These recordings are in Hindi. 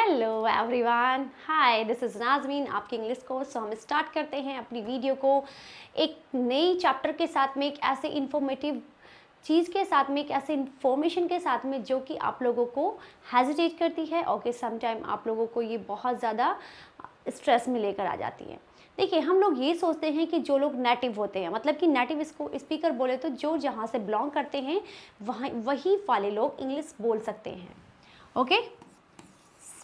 Hello everyone, hi, this is Nazmeen, आपकी इंग्लिश कोर्स। तो हम स्टार्ट करते हैं अपनी वीडियो को एक नई चैप्टर के साथ में, एक ऐसे इन्फॉर्मेटिव चीज़ के साथ में, एक ऐसे इन्फॉर्मेशन के साथ में जो कि आप लोगों को हेजिटेट करती है और कि समटाइम आप लोगों को ये बहुत ज़्यादा स्ट्रेस में लेकर आ जाती है। देखिए, हम लोग ये सोचते हैं कि जो लोग नेटिव होते हैं, मतलब कि नेटिव इसको स्पीकर बोले तो जो जहाँ से बिलोंग करते हैं वहाँ वही वाले लोग इंग्लिश बोल सकते हैं। ओके,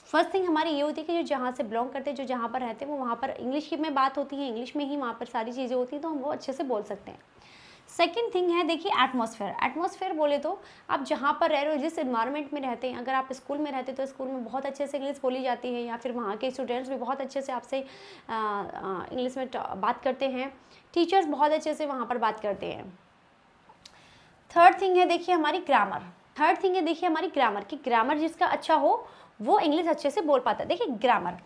फर्स्ट थिंग हमारी ये होती है कि जो जहाँ से बिलोंग करते हैं, जो जहाँ पर रहते हैं, वो वहाँ पर इंग्लिश की में बात होती है, इंग्लिश में ही वहाँ पर सारी चीज़ें होती हैं, तो हम वो अच्छे से बोल सकते हैं। सेकेंड थिंग है, देखिए, एटमॉस्फेयर। एटमॉस्फेयर बोले तो आप जहाँ पर रह रहे हो, जिस इन्वायरमेंट में रहते हैं, अगर आप स्कूल में रहते तो स्कूल में बहुत अच्छे से इंग्लिश बोली जाती है, या फिर वहाँ के स्टूडेंट्स भी बहुत अच्छे से आपसे इंग्लिश में बात करते हैं, टीचर्स बहुत अच्छे से वहाँ पर बात करते हैं। थर्ड थिंग है, देखिए, हमारी ग्रामर। थर्ड थिंग है, देखिए, हमारी ग्रामर, कि ग्रामर जिसका अच्छा हो वो इंग्लिश अच्छे से बोल पाता है। देखिए, ग्रामर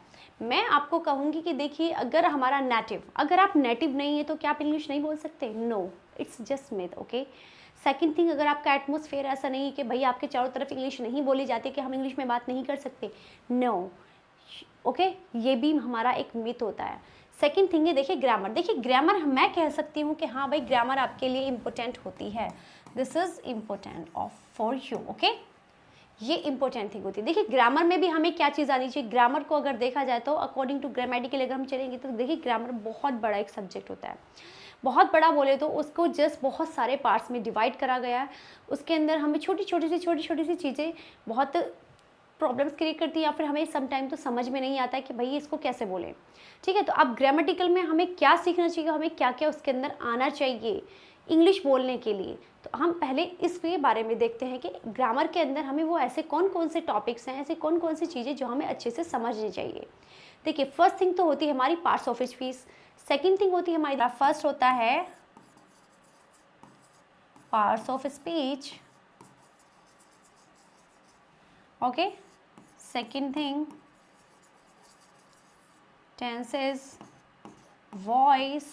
मैं आपको कहूँगी कि देखिए, अगर हमारा नेटिव, अगर आप नेटिव नहीं है तो क्या आप इंग्लिश नहीं बोल सकते? No, it's just myth. Okay, second thing, अगर आपका एटमॉस्फेयर ऐसा नहीं है कि भाई आपके चारों तरफ इंग्लिश नहीं बोली जाती, कि हम इंग्लिश में बात नहीं कर सकते, नो, ओके, ये भी हमारा एक मिथ होता है। सेकंड थिंग है, देखिए, ग्रामर। देखिए, ग्रामर मैं कह सकती हूँ कि हाँ भाई, ग्रामर आपके लिए इम्पोर्टेंट होती है, this is important of for you. Okay, ये इंपॉर्टेंट थिंग होती है। देखिए, ग्रामर में भी हमें क्या चीज़ आनी चाहिए। ग्रामर को अगर देखा जाए तो अकॉर्डिंग टू ग्रामेटिकल अगर हम चलेंगे तो देखिए, ग्रामर बहुत बड़ा एक सब्जेक्ट होता है। बहुत बड़ा बोले तो उसको जस्ट बहुत सारे पार्ट्स में डिवाइड करा गया है। उसके अंदर हमें छोटी छोटी सी चीज़ें बहुत प्रॉब्लम्स क्रिएट करती है, या फिर हमें सम टाइम तो समझ में नहीं आता है कि भाई इसको कैसे बोलें। ठीक है, तो अब ग्रामेटिकल में हमें क्या सीखना चाहिए, हमें क्या क्या उसके अंदर आना चाहिए इंग्लिश बोलने के लिए। तो हम पहले इसके बारे में देखते हैं कि ग्रामर के अंदर हमें वो ऐसे कौन कौन से टॉपिक्स हैं, ऐसे कौन कौन सी चीज़ें जो हमें अच्छे से समझनी चाहिए। देखिए, फर्स्ट थिंग तो होती है हमारी parts of speech. Second thing होती है हमारी, फर्स्ट होता है parts of speech. Okay, second thing tenses, voice,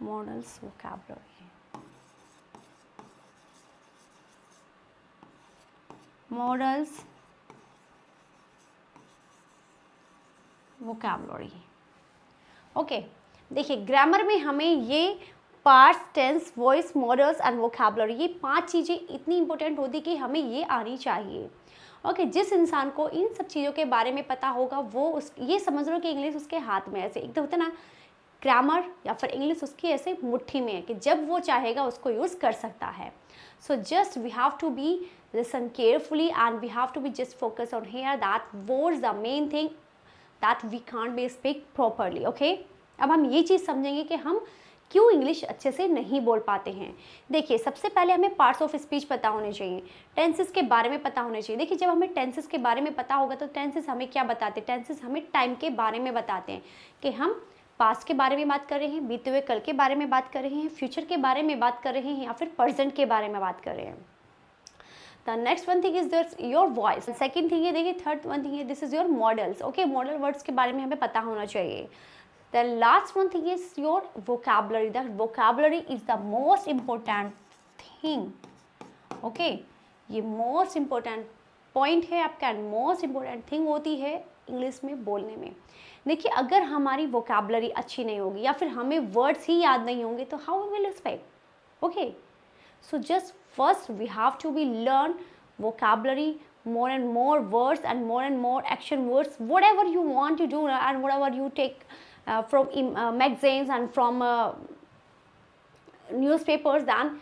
models, vocabulary. Models, vocabulary. Okay, देखिए, ग्रामर में हमें ये parts, tense, voice, models and vocabulary, ये 5 चीज़ें इतनी इंपॉर्टेंट होती कि हमें ये आनी चाहिए। ओके, जिस इंसान को इन सब चीज़ों के बारे में पता होगा वो ये समझ लो कि इंग्लिश उसके हाथ में, ऐसे एकदम होता है ना, ग्रामर या फिर इंग्लिश उसकी ऐसे मुट्ठी में है कि जब वो चाहेगा उसको यूज़ कर सकता है। So just we have to be listen carefully and we have to be just focus on here that was the main thing that we can't be speak properly. Okay, अब हम ये चीज़ समझेंगे कि हम क्यों इंग्लिश अच्छे से नहीं बोल पाते हैं। देखिए, सबसे पहले हमें पार्ट्स ऑफ स्पीच पता होने चाहिए, टेंसेस के बारे में पता होने चाहिए। देखिए, जब हमें टेंसेस के बारे में पता होगा तो टेंसेस हमें क्या बताते हैं, टेंसेस हमें टाइम के बारे में बताते हैं कि हम पास्ट के बारे में बात कर रहे हैं, बीते हुए कल के बारे में बात कर रहे हैं, फ्यूचर के बारे में बात कर रहे हैं, या फिर प्रेजेंट के बारे में बात कर रहे हैं। The next one thing is this your voice. Second thing है, देखिए, third one thing है, this is your models. Okay, model words के बारे में हमें पता होना चाहिए. The last one thing is your vocabulary. The vocabulary is the most important thing. Okay, ये most important point है आपका, most important thing होती है इंग्लिश में बोलने में। देखिए, अगर हमारी vocabulary अच्छी नहीं होगी या फिर हमें words ही याद नहीं होंगे तो how we will speak? Okay, so just first we have to be learn vocabulary, more and more words and more action words, whatever you want to do and whatever you take from magazines and from newspapers, then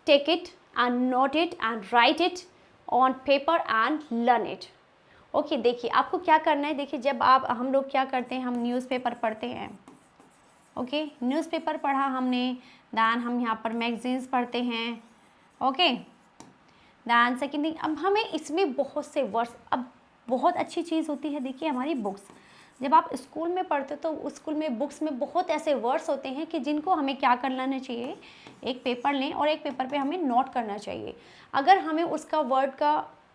take it and note it and write it on paper and learn it. Okay, देखिए, आपको क्या करना है। देखिए, जब आप हम लोग क्या करते हैं, हम न्यूज़पेपर पढ़ते हैं। ओके, न्यूज़पेपर पढ़ा हमने, दैन हम यहाँ पर मैगजीन्स पढ़ते हैं। ओके, दैन सेकेंड थिंग, अब हमें इसमें बहुत से वर्ड्स, अब बहुत अच्छी चीज़ होती है, देखिए, हमारी बुक्स। जब आप स्कूल में पढ़ते हो तो स्कूल में बुक्स में बहुत ऐसे वर्ड्स होते हैं कि जिनको हमें क्या कर लेना चाहिए, एक पेपर लें और एक पेपर पे हमें नोट करना चाहिए। अगर हमें उसका वर्ड का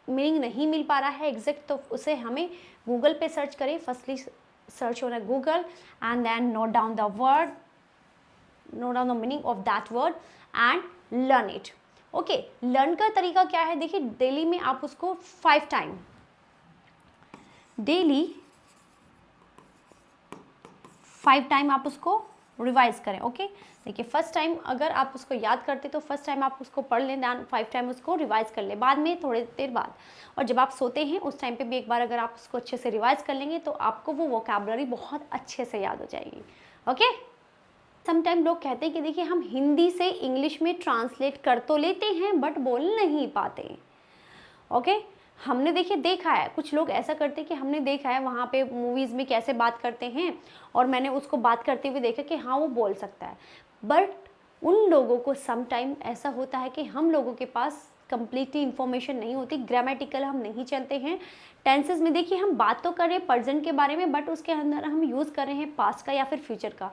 मीनिंग नहीं मिल पा रहा है एग्जैक्ट, तो उसे हमें गूगल पे सर्च करें। Firstly search on Google and then note down the word, note down the meaning of that word and learn it. Okay, learn का तरीका क्या है, देखिए डेली में आप उसको 5 टाइम, डेली 5 टाइम आप उसको रिवाइज करें। ओके, देखिए फर्स्ट टाइम अगर आप उसको याद करते तो फर्स्ट टाइम आप उसको पढ़ लें, दैन 5 टाइम उसको रिवाइज कर लें, बाद में थोड़ी देर बाद, और जब आप सोते हैं उस टाइम पे भी एक बार अगर आप उसको अच्छे से रिवाइज कर लेंगे तो आपको वो वोकैबुलरी बहुत अच्छे से याद हो जाएगी। ओके, समटाइम लोग कहते हैं कि देखिए हम हिंदी से इंग्लिश में ट्रांसलेट कर तो लेते हैं बट बोल नहीं पाते। ओके, हमने देखिए देखा है कुछ लोग ऐसा करते हैं कि हमने देखा है वहाँ पे मूवीज़ में कैसे बात करते हैं, और मैंने उसको बात करते हुए देखा कि हाँ वो बोल सकता है, बट उन लोगों को सम टाइम ऐसा होता है कि हम लोगों के पास कंप्लीटली इंफॉर्मेशन नहीं होती, ग्रामेटिकल हम नहीं चलते हैं, टेंसेस में देखिए हम बात तो कर रहे हैं प्रेजेंट के बारे में बट उसके अंदर हम यूज़ कर रहे हैं पास्ट का या फिर फ्यूचर का,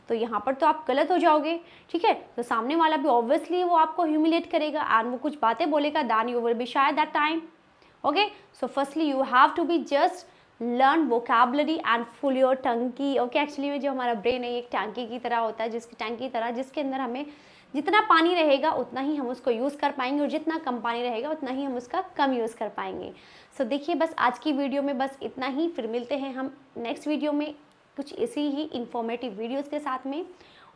तो यहाँ पर तो आप गलत हो जाओगे। ठीक है, तो सामने वाला भी ऑब्वियसली वो आपको ह्यूमिलेट करेगा एंड वो कुछ बातें बोलेगा, then you will be shy that time. Okay, so firstly you have to be just learn vocabulary and full your टंकी। ओके, एक्चुअली में जो हमारा ब्रेन है एक टैंकी की तरह होता है, जिसकी टैंकी की तरह, जिसके अंदर हमें जितना पानी रहेगा उतना ही हम उसको यूज़ कर पाएंगे, और जितना कम पानी रहेगा उतना ही हम उसका कम यूज़ कर पाएंगे। सो देखिए बस आज की वीडियो में बस इतना ही, फिर मिलते हैं हम नेक्स्ट वीडियो में कुछ इसी ही इंफॉर्मेटिव वीडियोज़ के साथ में,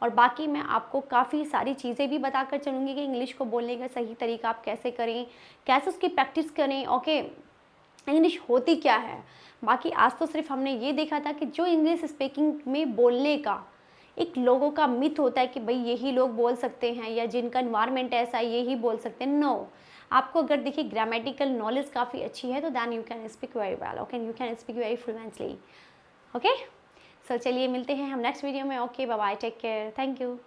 और बाकी मैं आपको काफ़ी सारी चीज़ें भी बताकर चलूँगी कि इंग्लिश को बोलने का सही तरीका आप कैसे करें, कैसे उसकी प्रैक्टिस करें। ओके, इंग्लिश होती क्या है। बाकी आज तो सिर्फ हमने ये देखा था कि जो इंग्लिश स्पीकिंग में बोलने का एक लोगों का मिथ होता है कि भाई यही लोग बोल सकते हैं या जिनका इन्वायरमेंट ऐसा है यही बोल सकते हैं। नो, आपको अगर देखिए ग्रामेटिकल नॉलेज काफ़ी अच्छी है तो then you can speak very well. Okay, you can speak very fluently. Okay, so चलिए मिलते हैं हम नेक्स्ट वीडियो में। Okay, bye bye, take care, thank you.